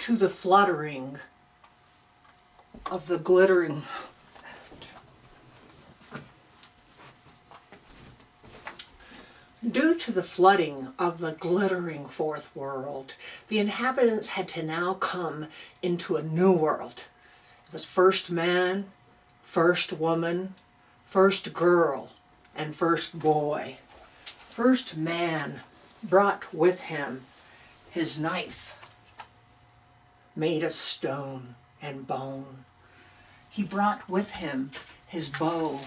to the fluttering of the glittering Due to the flooding of the glittering fourth world, the inhabitants had to now come into a new world. It was first man, first woman, first girl, and first boy. First man brought with him his knife, made of stone and bone. He brought with him his bow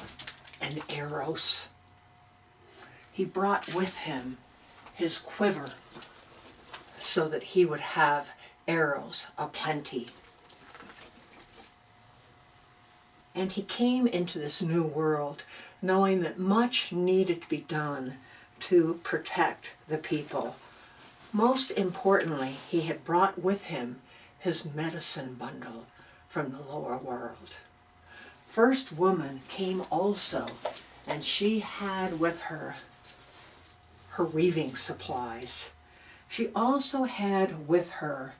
and arrows. He brought with him his quiver so that he would have arrows aplenty. And he came into this new world knowing that much needed to be done to protect the people. Most importantly, he had brought with him his medicine bundle from the lower world. First woman came also, and she had with her weaving supplies. She also had with her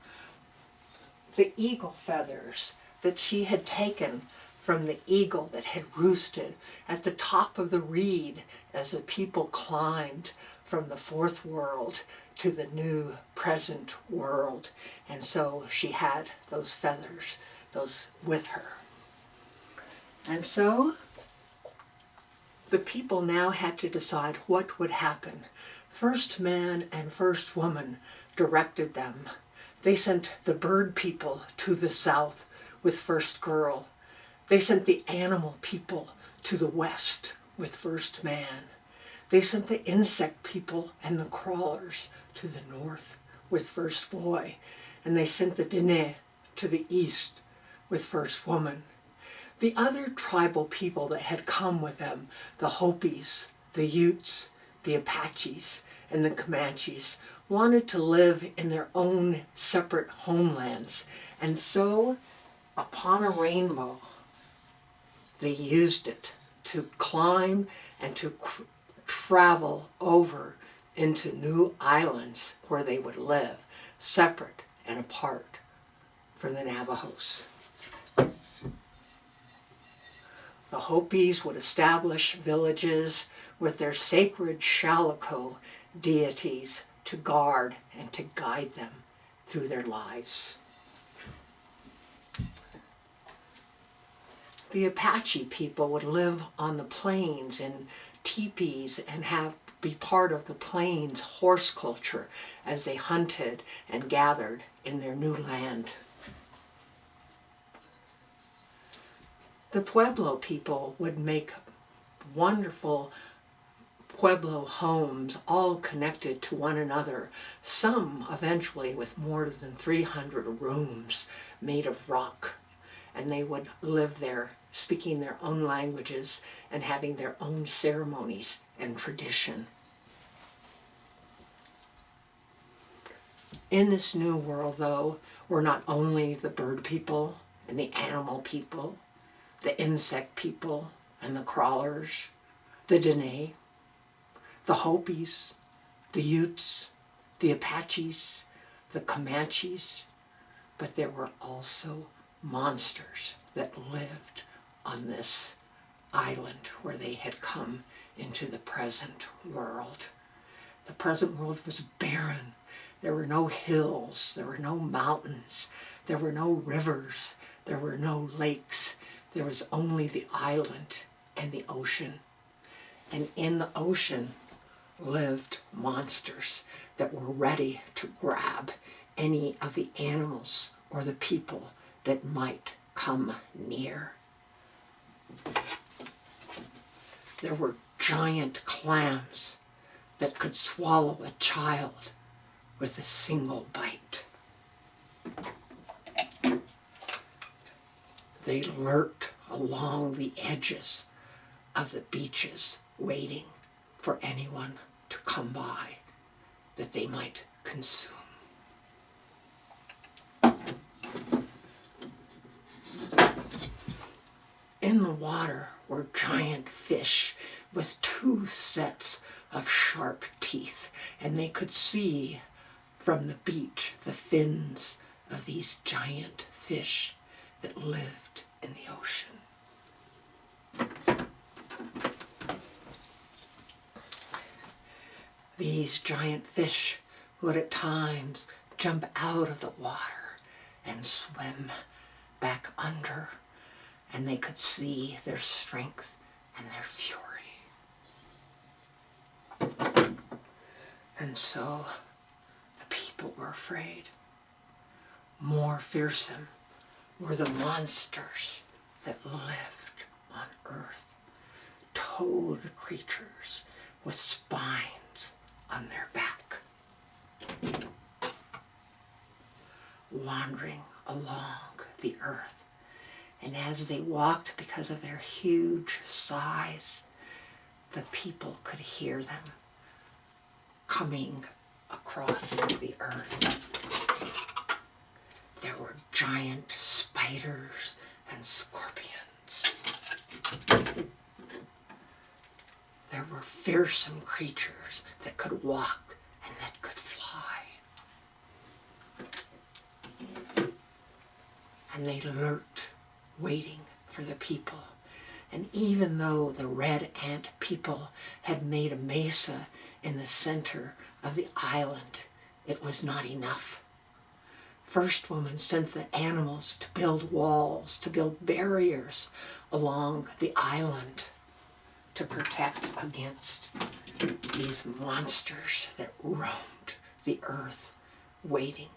the eagle feathers that she had taken from the eagle that had roosted at the top of the reed as the people climbed from the fourth world to the new present world. And so she had those feathers, those with her. And so the people now had to decide what would happen. First man and first woman directed them. They sent the bird people to the south with first girl. They sent the animal people to the west with first man. They sent the insect people and the crawlers to the north with first boy. And they sent the Dene to the east with first woman. The other tribal people that had come with them, the Hopis, the Utes, the Apaches, and the Comanches, wanted to live in their own separate homelands. And so, upon a rainbow, they used it to climb and to travel over into new islands where they would live, separate and apart from the Navajos. The Hopis would establish villages with their sacred Shalako deities to guard and to guide them through their lives. The Apache people would live on the plains in teepees and be part of the plains horse culture as they hunted and gathered in their new land. The Pueblo people would make wonderful Pueblo homes, all connected to one another, some eventually with more than 300 rooms made of rock. And they would live there, speaking their own languages and having their own ceremonies and tradition. In this new world, though, were not only the bird people and the animal people, the insect people and the crawlers, the Dene, the Hopis, the Utes, the Apaches, the Comanches, but there were also monsters that lived on this island where they had come into the present world. The present world was barren. There were no hills, there were no mountains, there were no rivers, there were no lakes. There was only the island and the ocean. And in the ocean lived monsters that were ready to grab any of the animals or the people that might come near. There were giant clams that could swallow a child with a single bite. They lurked along the edges of the beaches, waiting for anyone to come by that they might consume. In the water were giant fish with 2 sets of sharp teeth, and they could see from the beach the fins of these giant fish that lived in the ocean. These giant fish would at times jump out of the water and swim back under, and they could see their strength and their fury. And so the people were afraid. More fearsome were the monsters that lived on earth, toad creatures with spines on their back, wandering along the earth. And as they walked, because of their huge size, the people could hear them coming across the earth. There were giant spiders and scorpions. There were fearsome creatures that could walk and that could fly. And they lurked, waiting for the people. And even though the red ant people had made a mesa in the center of the island, it was not enough. First Woman sent the animals to build walls, to build barriers along the island to protect against these monsters that roamed the earth, waiting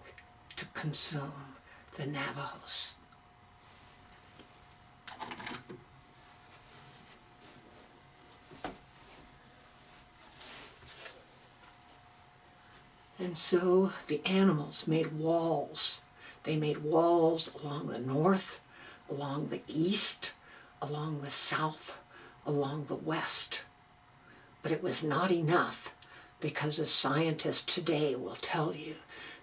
to consume the Navajos. And so the animals made walls. They made walls along the north, along the east, along the south, along the west. But it was not enough, because as scientists today will tell you,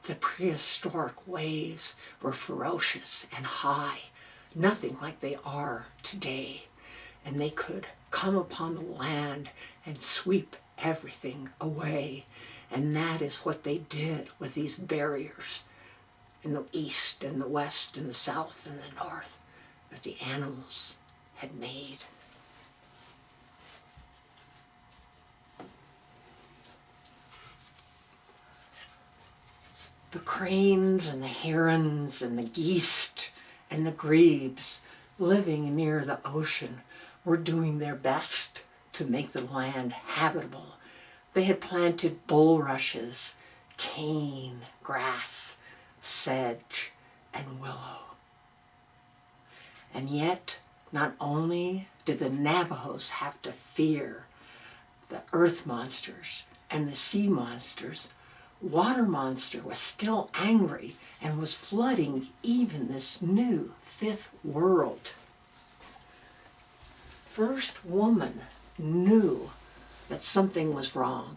the prehistoric waves were ferocious and high, nothing like they are today. And they could come upon the land and sweep everything away. And that is what they did with these barriers in the east and the west and the south and the north that the animals had made. The cranes and the herons and the geese and the grebes living near the ocean were doing their best to make the land habitable. They had planted bulrushes, cane, grass, sedge, and willow. And yet, not only did the Navajos have to fear the earth monsters and the sea monsters, Water Monster was still angry and was flooding even this new fifth world. First Woman knew that something was wrong.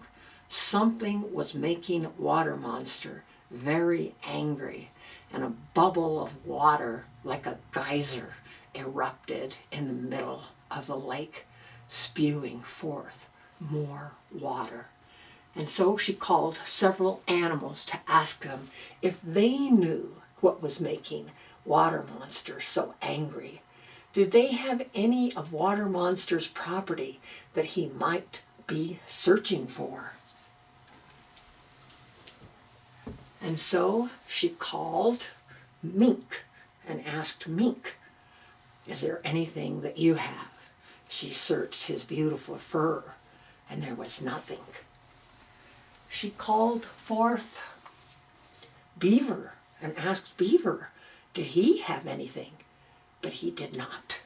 Something was making Water Monster very angry, and a bubble of water like a geyser erupted in the middle of the lake, spewing forth more water. And so she called several animals to ask them if they knew what was making Water Monster so angry. Did they have any of Water Monster's property that he might be searching for? And so she called Mink and asked Mink, "Is there anything that you have?" She searched his beautiful fur, and there was nothing. She called forth Beaver and asked Beaver, did he have anything? But he did not.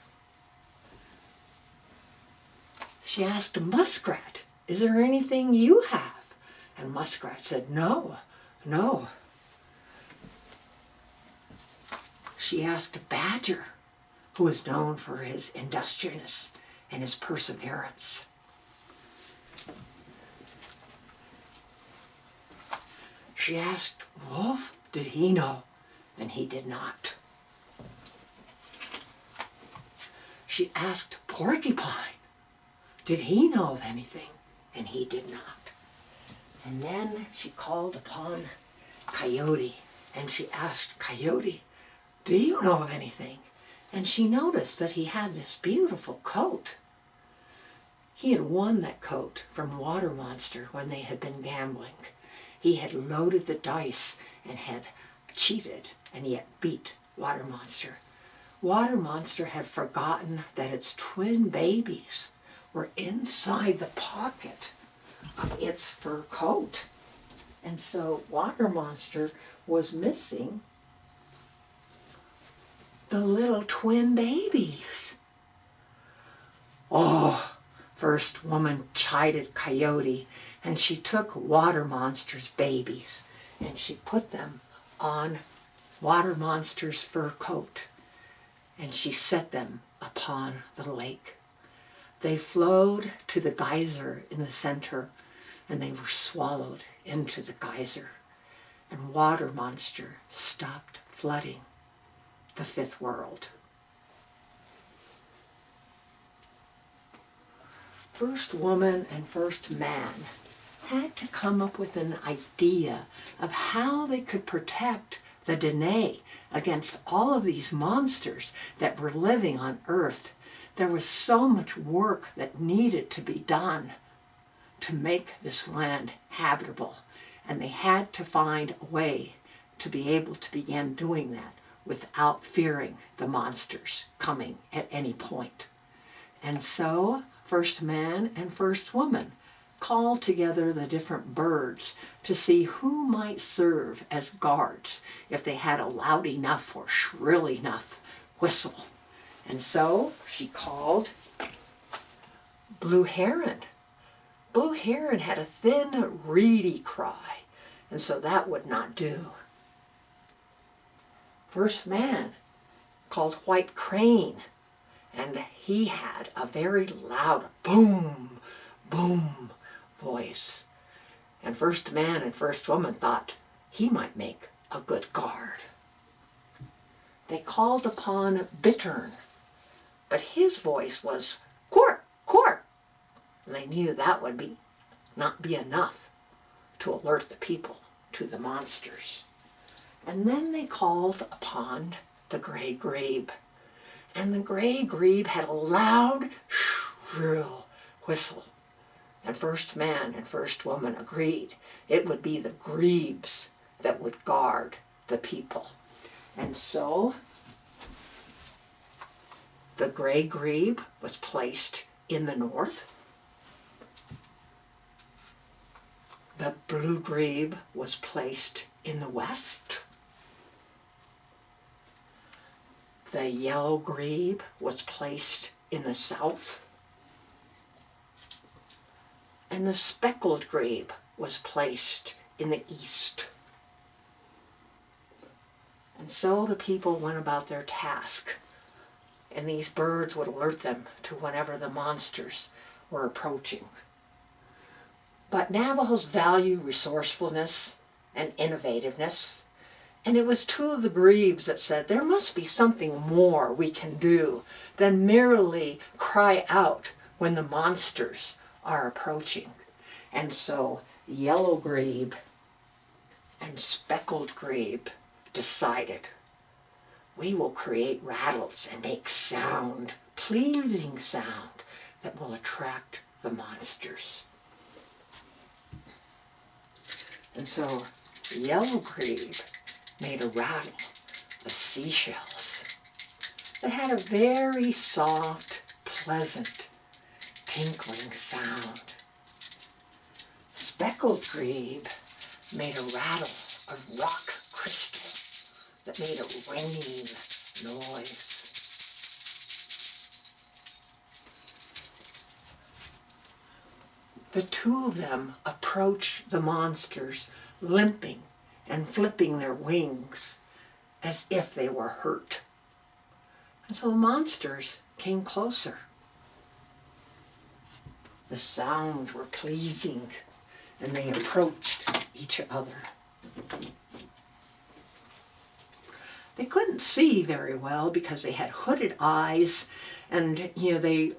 She asked Muskrat, "Is there anything you have?" And Muskrat said, "No, no." She asked Badger, who was known for his industriousness and his perseverance. She asked Wolf, did he know? And he did not. She asked Porcupine, did he know of anything? And he did not. And then she called upon Coyote and she asked Coyote, "Do you know of anything?" And she noticed that he had this beautiful coat. He had won that coat from Water Monster when they had been gambling. He had loaded the dice and had cheated and yet beat Water Monster. Water Monster had forgotten that its twin babies were inside the pocket of its fur coat. And so Water Monster was missing the little twin babies. Oh, First Woman chided Coyote, and she took Water Monster's babies and she put them on Water Monster's fur coat, and she set them upon the lake. They flowed to the geyser in the center, and they were swallowed into the geyser, and Water Monster stopped flooding the fifth world. First Woman and First Man had to come up with an idea of how they could protect the Danae against all of these monsters that were living on Earth. There was so much work that needed to be done to make this land habitable, and they had to find a way to be able to begin doing that without fearing the monsters coming at any point. And so First Man and First Woman called together the different birds to see who might serve as guards if they had a loud enough or shrill enough whistle. And so she called Blue Heron. Blue Heron had a thin, reedy cry, and so that would not do. First Man called White Crane, and he had a very loud boom, boom voice. And First Man and First Woman thought he might make a good guard. They called upon Bittern, but his voice was quirk, quirk. And they knew that would not be enough to alert the people to the monsters. And then they called upon the Gray Grebe. And the Gray Grebe had a loud, shrill whistle. And First Man and First Woman agreed it would be the Grebes that would guard the people. And so the Gray Grebe was placed in the north. The Blue Grebe was placed in the west. The Yellow Grebe was placed in the south. And the Speckled Grebe was placed in the east. And so the people went about their task, and these birds would alert them to whenever the monsters were approaching. But Navajos value resourcefulness and innovativeness, and it was two of the Grebes that said there must be something more we can do than merely cry out when the monsters are approaching. And so Yellow Grebe and Speckled Grebe decided, we will create rattles and make sound, pleasing sound, that will attract the monsters. And so Yellow Grebe made a rattle of seashells that had a very soft, pleasant, tinkling sound. Speckled Grebe made a rattle of rock crystal that made a ringing noise. The two of them approached the monsters, limping and flipping their wings as if they were hurt. And so the monsters came closer. The sounds were pleasing, and they approached each other. They couldn't see very well because they had hooded eyes, and they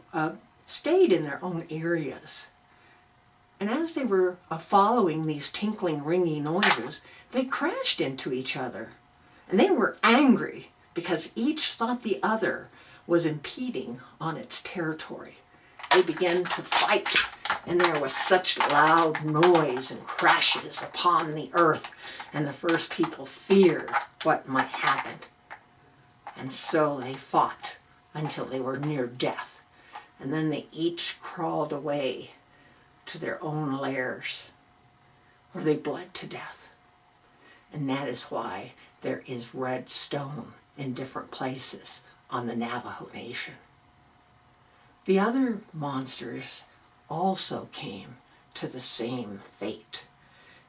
stayed in their own areas. And as they were following these tinkling, ringing noises, they crashed into each other. And they were angry because each thought the other was impeding on its territory. They began to fight, and there was such loud noise and crashes upon the earth, and the first people feared what might happen. And so they fought until they were near death, and then they each crawled away to their own lairs, where they bled to death. And that is why there is red stone in different places on the Navajo Nation. The other monsters also came to the same fate.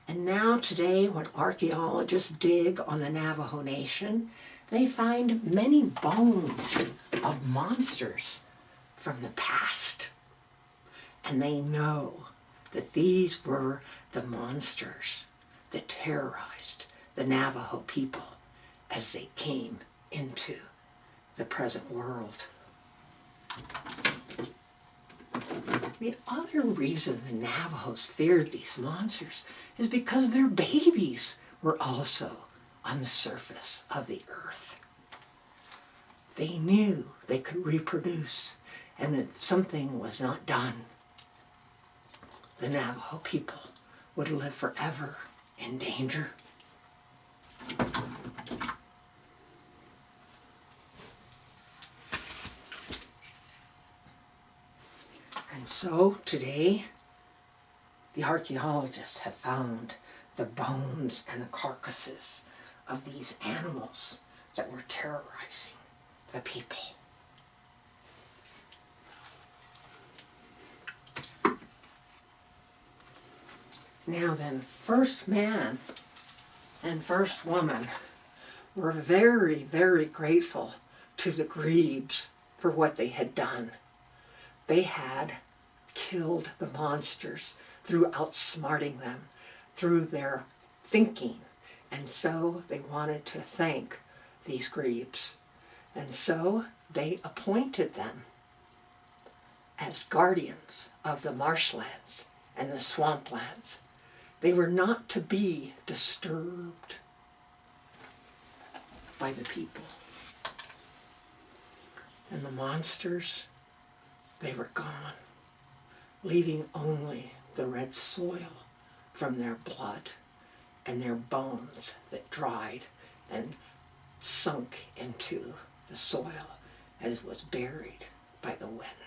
And now today, when archaeologists dig on the Navajo Nation, they find many bones of monsters from the past. And they know that these were the monsters that terrorized the Navajo people as they came into the present world. The other reason the Navajos feared these monsters is because their babies were also on the surface of the earth. They knew they could reproduce, and if something was not done, the Navajo people would live forever in danger. And so today, the archaeologists have found the bones and the carcasses of these animals that were terrorizing the people. Now then, first man and first woman were very, very grateful to the Grebes for what they had done. They had killed the monsters through outsmarting them, through their thinking. And so they wanted to thank these Grebes. And so they appointed them as guardians of the marshlands and the swamplands. They were not to be disturbed by the people. And the monsters, they were gone, leaving only the red soil from their blood and their bones that dried and sunk into the soil as it was buried by the wind.